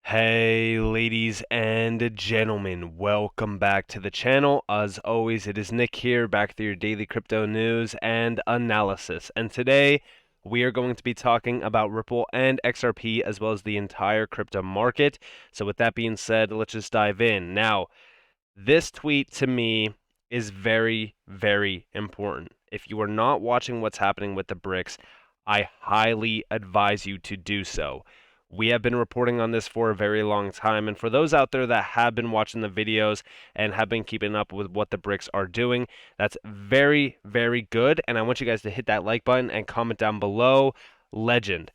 Hey ladies and gentlemen, welcome back to the channel. As always, it is Nick here, back with your daily crypto news and analysis. And today we are going to be talking about Ripple and XRP as well as the entire crypto market. So with that being said, let's just dive in. Now, this tweet to me is very, very important. If you are not watching what's happening with the BRICS, I highly advise you to do so. We have been reporting on this for a very long time, and for those out there that have been watching the videos and have been keeping up with what the BRICS are doing, that's very, very good. And I want you guys to hit that like button and comment down below, legend,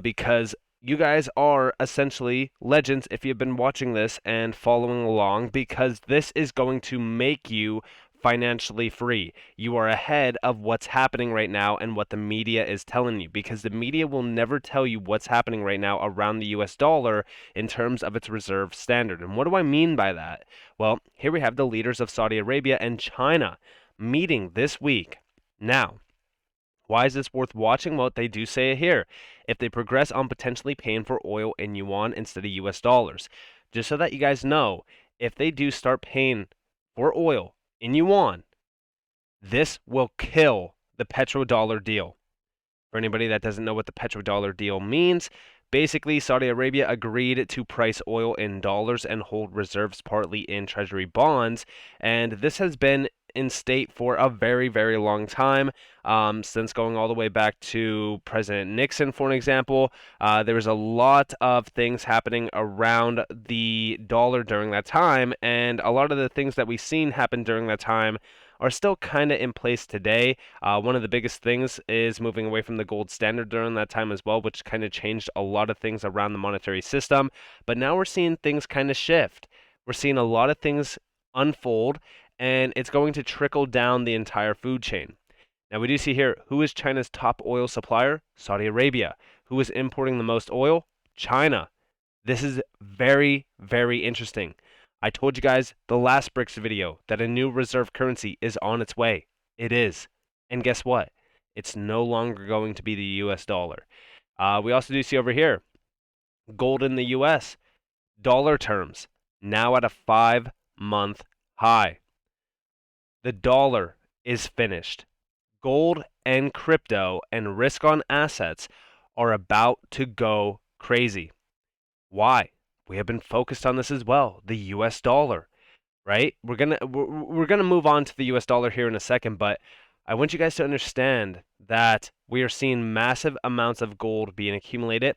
because you guys are essentially legends if you've been watching this and following along, because this is going to make you financially free. You are ahead of what's happening right now and what the media is telling you, because the media will never tell you what's happening right now around the US dollar in terms of its reserve standard. And what do I mean by that? Well, here we have the leaders of Saudi Arabia and China meeting this week. Now, why is this worth watching? Well, they do say it here. If they progress on potentially paying for oil in yuan instead of US dollars. Just so that you guys know, if they do start paying for oil in yuan, this will kill the petrodollar deal. For anybody that doesn't know what the petrodollar deal means, basically Saudi Arabia agreed to price oil in dollars and hold reserves partly in treasury bonds, and this has been in state for a very, very long time, since going all the way back to President Nixon, for an example. There was a lot of things happening around the dollar during that time, and a lot of the things that we've seen happen during that time are still kind of in place today. One of the biggest things is moving away from the gold standard during that time as well, which kind of changed a lot of things around the monetary system. But now we're seeing things kind of shift. We're seeing a lot of things unfold, and it's going to trickle down the entire food chain. Now, we do see here, who is China's top oil supplier? Saudi Arabia. Who is importing the most oil? China. This is very, very interesting. I told you guys the last BRICS video that a new reserve currency is on its way. It is. And guess what? It's no longer going to be the US dollar. We also do see over here, gold in the US, dollar terms, now at a 5-month high. The dollar is finished. Gold and crypto and risk on assets are about to go crazy. Why? We have been focused on this as well, the US dollar, right? We're going to move on to the US dollar here in a second, but I want you guys to understand that we are seeing massive amounts of gold being accumulated.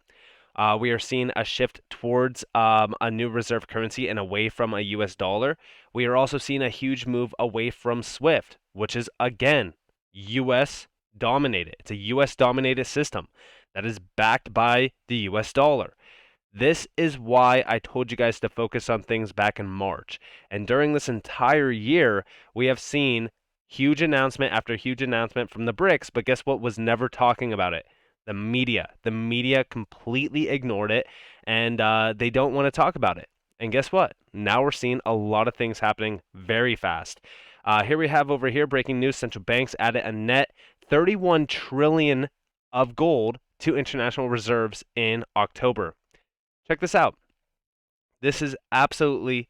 We are seeing a shift towards a new reserve currency and away from a US dollar. We are also seeing a huge move away from SWIFT, which is, again, US dominated. It's a US dominated system that is backed by the US dollar. This is why I told you guys to focus on things back in March. And during this entire year, we have seen huge announcement after huge announcement from the BRICS, but guess what was never talking about it? The media. The media completely ignored it, and they don't want to talk about it. And guess what? Now we're seeing a lot of things happening very fast. Here we have over here, breaking news, central banks added a net 31 trillion of gold to international reserves in October. Check this out. This is absolutely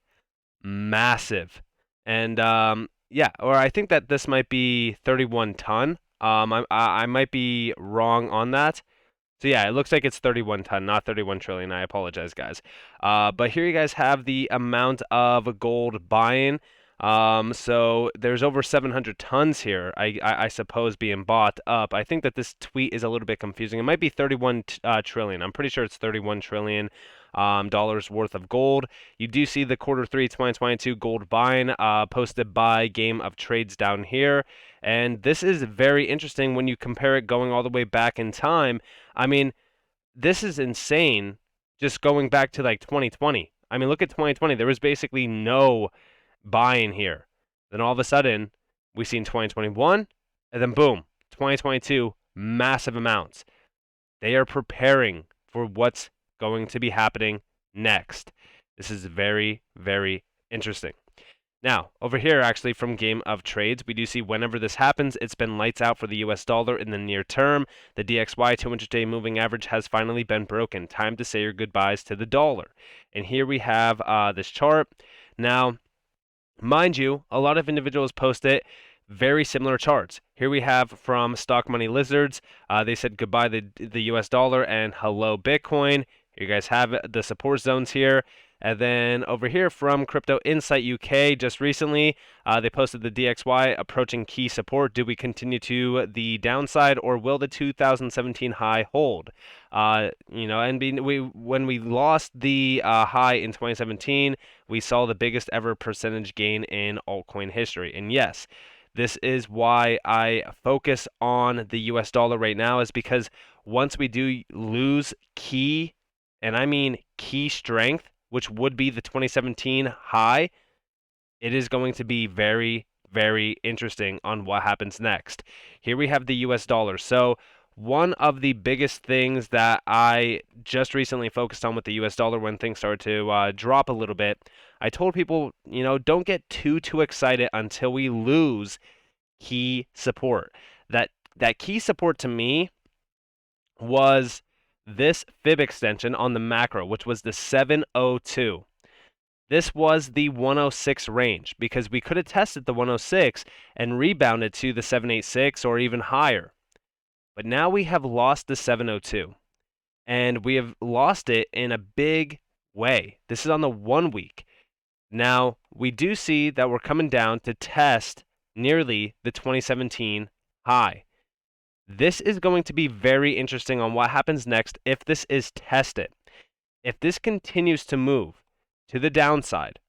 massive. And yeah, or I think that this might be 31 ton. I might be wrong on that. So yeah, it looks like it's 31 ton, not 31 trillion. I apologize, guys. But here you guys have the amount of gold buying. So there's over 700 tons here, I suppose, being bought up. I think that this tweet is a little bit confusing. It might be 31 trillion. I'm pretty sure it's 31 trillion dollars worth of gold. You do see the Q3 2022 gold buying posted by Game of Trades down here. And this is very interesting when you compare it going all the way back in time. I mean, this is insane just going back to like 2020. I mean, look at 2020. There was basically no buying here. Then all of a sudden, we seen 2021, and then boom, 2022, massive amounts. They are preparing for what's going to be happening next. This is very, very interesting. Now, over here, actually, from Game of Trades, we do see whenever this happens, it's been lights out for the US dollar in the near term. The DXY 200-day moving average has finally been broken. Time to say your goodbyes to the dollar. And here we have this chart. Now, mind you, a lot of individuals post it. Very similar charts. Here we have from Stock Money Lizards. They said goodbye the US dollar and hello Bitcoin. Here you guys have it, the support zones here. And then over here from Crypto Insight UK, just recently, they posted the DXY approaching key support. Do we continue to the downside, or will the 2017 high hold? And when we lost the high in 2017, we saw the biggest ever percentage gain in altcoin history. And yes, this is why I focus on the US dollar right now, is because once we do lose key, and I mean key strength, which would be the 2017 high, it is going to be very, very interesting on what happens next. Here we have the US dollar. So one of the biggest things that I just recently focused on with the US dollar when things started to drop a little bit, I told people, don't get too excited until we lose key support. That key support to me was this fib extension on the macro, which was the 702. This was the 106 range, because we could have tested the 106 and rebounded to the 786 or even higher. But now we have lost the 702, and we have lost it in a big way. This is on the 1 week. Now, we do see that we're coming down to test nearly the 2017 high. This is going to be very interesting on what happens next if this is tested. If this continues to move to the downside,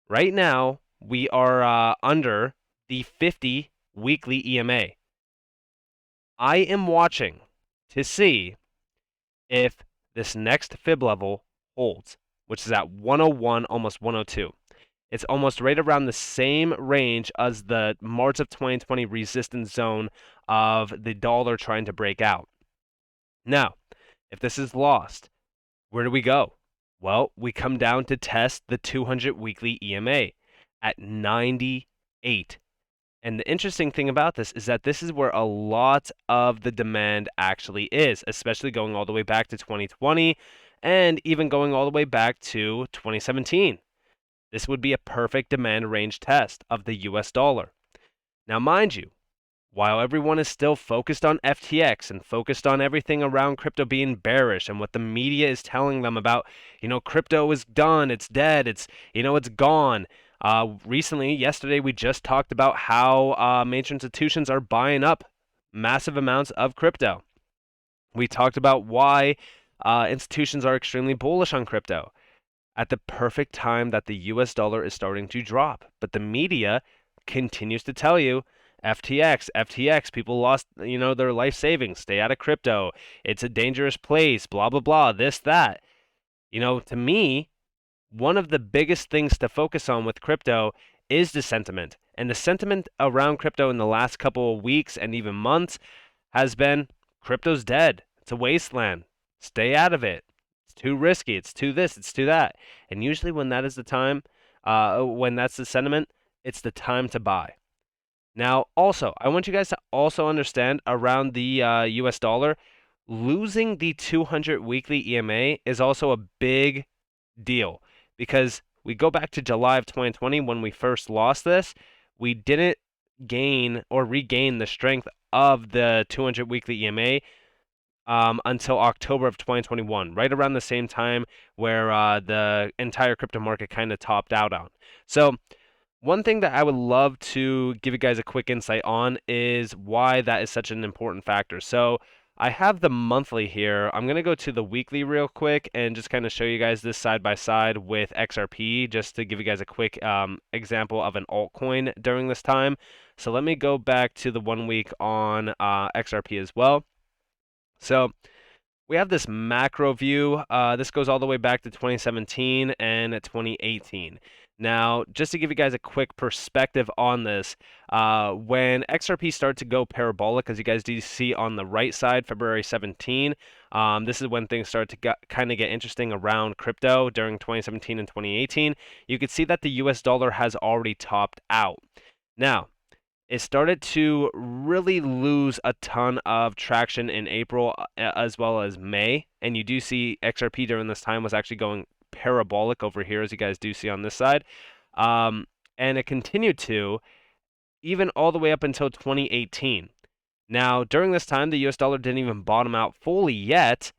right now we are under the 50 weekly EMA. I am watching to see if this next fib level holds, which is at 101, almost 102. It's almost right around the same range as the March of 2020 resistance zone of the dollar trying to break out. Now, if this is lost, where do we go? Well, we come down to test the 200 weekly EMA at 98. And the interesting thing about this is that this is where a lot of the demand actually is, especially going all the way back to 2020 and even going all the way back to 2017. This would be a perfect demand range test of the US dollar. Now, mind you, while everyone is still focused on FTX and focused on everything around crypto being bearish and what the media is telling them about, crypto is done, it's dead, it's gone. Recently, yesterday, we just talked about how major institutions are buying up massive amounts of crypto. We talked about why institutions are extremely bullish on crypto at the perfect time that the US dollar is starting to drop. But the media continues to tell you, FTX, people lost, their life savings, stay out of crypto, it's a dangerous place, blah, blah, blah, this, that. To me, one of the biggest things to focus on with crypto is the sentiment. And the sentiment around crypto in the last couple of weeks and even months has been, crypto's dead, it's a wasteland, stay out of it. Too risky, it's too this, it's too that. And usually when that is the time, when that's the sentiment, it's the time to buy. Now, also, I want you guys to also understand around the US dollar, losing the 200 weekly EMA is also a big deal, because we go back to July of 2020 when we first lost this, we didn't gain or regain the strength of the 200 weekly EMA until October of 2021, right around the same time where the entire crypto market kind of topped out on. So one thing that I would love to give you guys a quick insight on is why that is such an important factor. So I have the monthly here. I'm going to go to the weekly real quick and just kind of show you guys this side by side with XRP, just to give you guys a quick example of an altcoin during this time. So let me go back to the 1 week on XRP as well. So we have this macro view. This goes all the way back to 2017 and 2018. Now, just to give you guys a quick perspective on this, when XRP started to go parabolic, as you guys do see on the right side, February 17, this is when things started to kind of get interesting around crypto during 2017 and 2018. You could see that the US dollar has already topped out. Now, it started to really lose a ton of traction in April as well as May. And you do see XRP during this time was actually going parabolic over here, as you guys do see on this side. Um, and it continued to even all the way up until 2018. Now, during this time, the US dollar didn't even bottom out fully yet,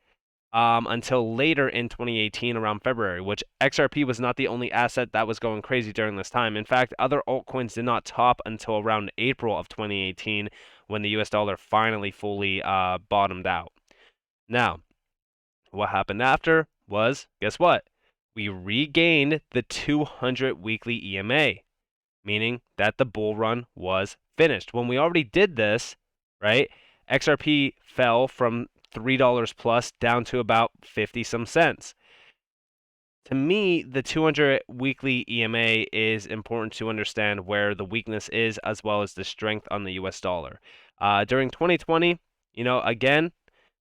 until later in 2018 around February, which XRP was not the only asset that was going crazy during this time. In fact, other altcoins did not top until around April of 2018 when the US dollar finally fully bottomed out. Now, what happened after was, guess what? We regained the 200 weekly EMA, meaning that the bull run was finished. When we already did this, right, XRP fell from $3 plus down to about 50 some cents. To me, the 200 weekly EMA is important to understand where the weakness is as well as the strength on the US dollar. During 2020, again,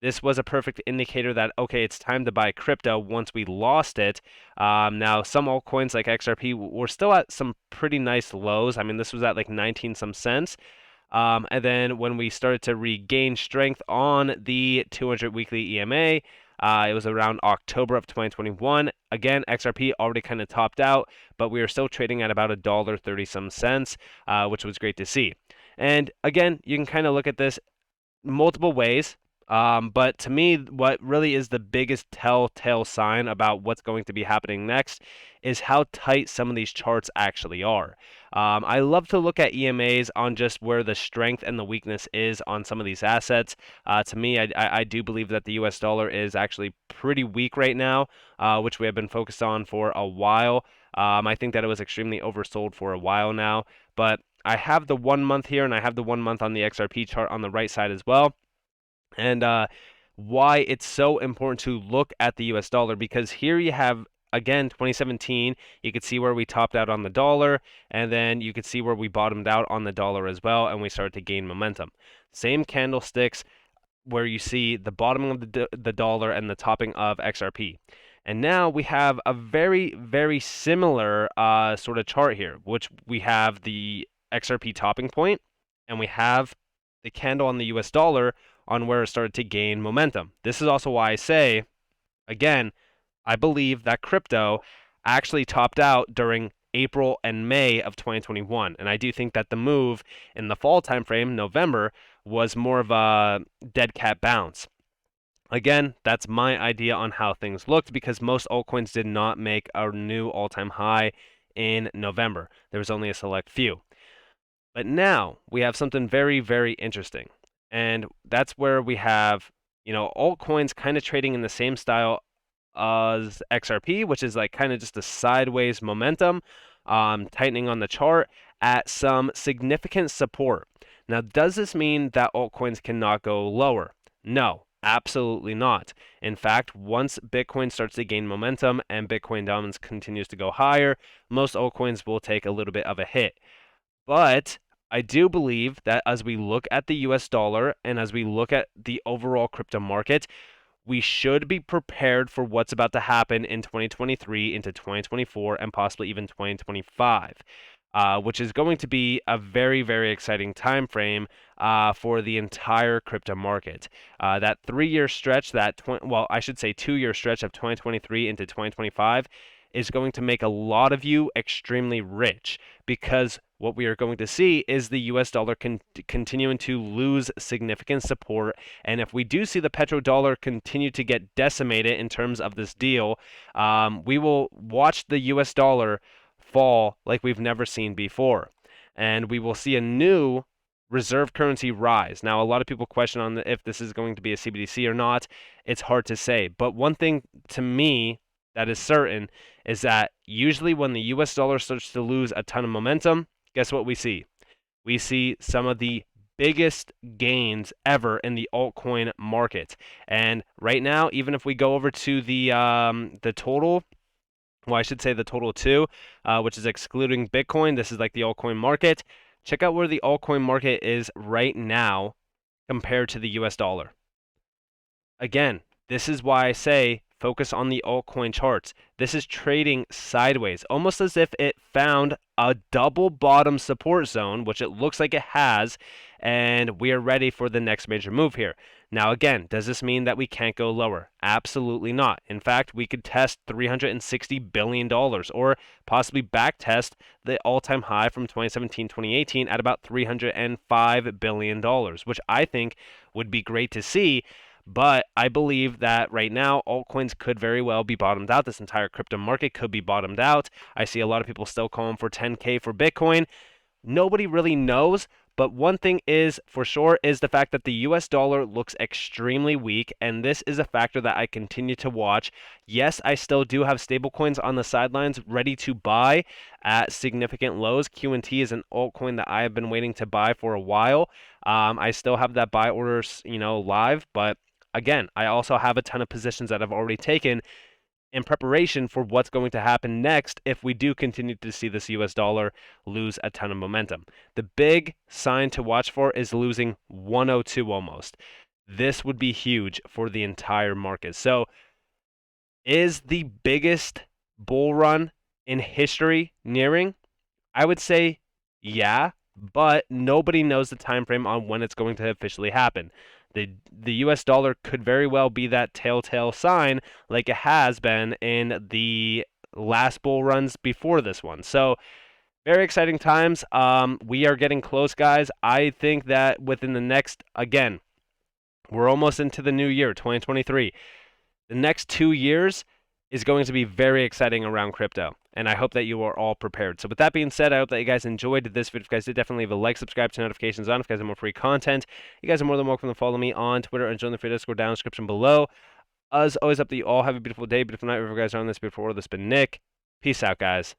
this was a perfect indicator that, okay, it's time to buy crypto once we lost it. Now, some altcoins like XRP were still at some pretty nice lows. I mean, this was at like 19 some cents. And then when we started to regain strength on the 200 weekly EMA, it was around October of 2021. Again, XRP already kind of topped out, but we were still trading at about $1.30 some cents, which was great to see. And again, you can kind of look at this multiple ways. But to me, what really is the biggest telltale sign about what's going to be happening next is how tight some of these charts actually are. I love to look at EMAs on just where the strength and the weakness is on some of these assets. To me, I do believe that the US dollar is actually pretty weak right now, which we have been focused on for a while. I think that it was extremely oversold for a while now, but I have the 1 month here and I have the 1 month on the XRP chart on the right side as well. And why it's so important to look at the US dollar, because here you have, again, 2017, you could see where we topped out on the dollar, and then you could see where we bottomed out on the dollar as well, and we started to gain momentum. Same candlesticks where you see the bottoming of the dollar and the topping of XRP. And now we have a very, very similar sort of chart here, which we have the XRP topping point, and we have the candle on the US dollar on where it started to gain momentum. This is also why I say, again, I believe that crypto actually topped out during April and May of 2021. And I do think that the move in the fall timeframe, November, was more of a dead cat bounce. Again, that's my idea on how things looked, because most altcoins did not make a new all-time high in November. There was only a select few. But now we have something very, very interesting. And that's where we have, altcoins kind of trading in the same style as XRP, which is like kind of just a sideways momentum, tightening on the chart at some significant support. Now, does this mean that altcoins cannot go lower? No, absolutely not. In fact, once Bitcoin starts to gain momentum and Bitcoin dominance continues to go higher, most altcoins will take a little bit of a hit. But I do believe that as we look at the US dollar and as we look at the overall crypto market, we should be prepared for what's about to happen in 2023 into 2024 and possibly even 2025, which is going to be a very, very exciting time frame for the entire crypto market. That 3-year stretch, I should say 2-year stretch of 2023 into 2025 is going to make a lot of you extremely rich, because what we are going to see is the US dollar continuing to lose significant support. And if we do see the petrodollar continue to get decimated in terms of this deal, we will watch the US dollar fall like we've never seen before. And we will see a new reserve currency rise. Now, a lot of people question on if this is going to be a CBDC or not. It's hard to say. But one thing to me that is certain is that usually when the US dollar starts to lose a ton of momentum, guess what we see? We see some of the biggest gains ever in the altcoin market. And right now, even if we go over to the total, well, I should say the total too, which is excluding Bitcoin. This is like the altcoin market. Check out where the altcoin market is right now compared to the US dollar. Again, this is why I say focus on the altcoin charts. This is trading sideways, almost as if it found a double bottom support zone, which it looks like it has, and we are ready for the next major move here. Now, again, does this mean that we can't go lower? Absolutely not. In fact, we could test $360 billion or possibly back test the all-time high from 2017-2018 at about $305 billion, which I think would be great to see. But I believe that right now, altcoins could very well be bottomed out. This entire crypto market could be bottomed out. I see a lot of people still calling for 10K for Bitcoin. Nobody really knows, but one thing is for sure is the fact that the US dollar looks extremely weak, and this is a factor that I continue to watch. Yes, I still do have stablecoins on the sidelines ready to buy at significant lows. QNT is an altcoin that I have been waiting to buy for a while. I still have that buy orders, live, but again, I also have a ton of positions that I've already taken in preparation for what's going to happen next if we do continue to see this US dollar lose a ton of momentum. The big sign to watch for is losing 102 almost. This would be huge for the entire market. So, is the biggest bull run in history nearing? I would say yeah, but nobody knows the time frame on when it's going to officially happen. The US dollar could very well be that telltale sign like it has been in the last bull runs before this one. So, very exciting times. We are getting close, guys. I think that within the next, again, we're almost into the new year, 2023. The next 2 years is going to be very exciting around crypto, and I hope that you are all prepared. So with that being said, I hope that you guys enjoyed this video. If you guys did, definitely leave a like, subscribe, turn notifications on if you guys have more free content. You guys are more than welcome to follow me on Twitter and join the free Discord down in the description below. As always, up to you all. Have a beautiful day, beautiful night, wherever you guys are on this beautiful world. This has been Nick. Peace out, guys.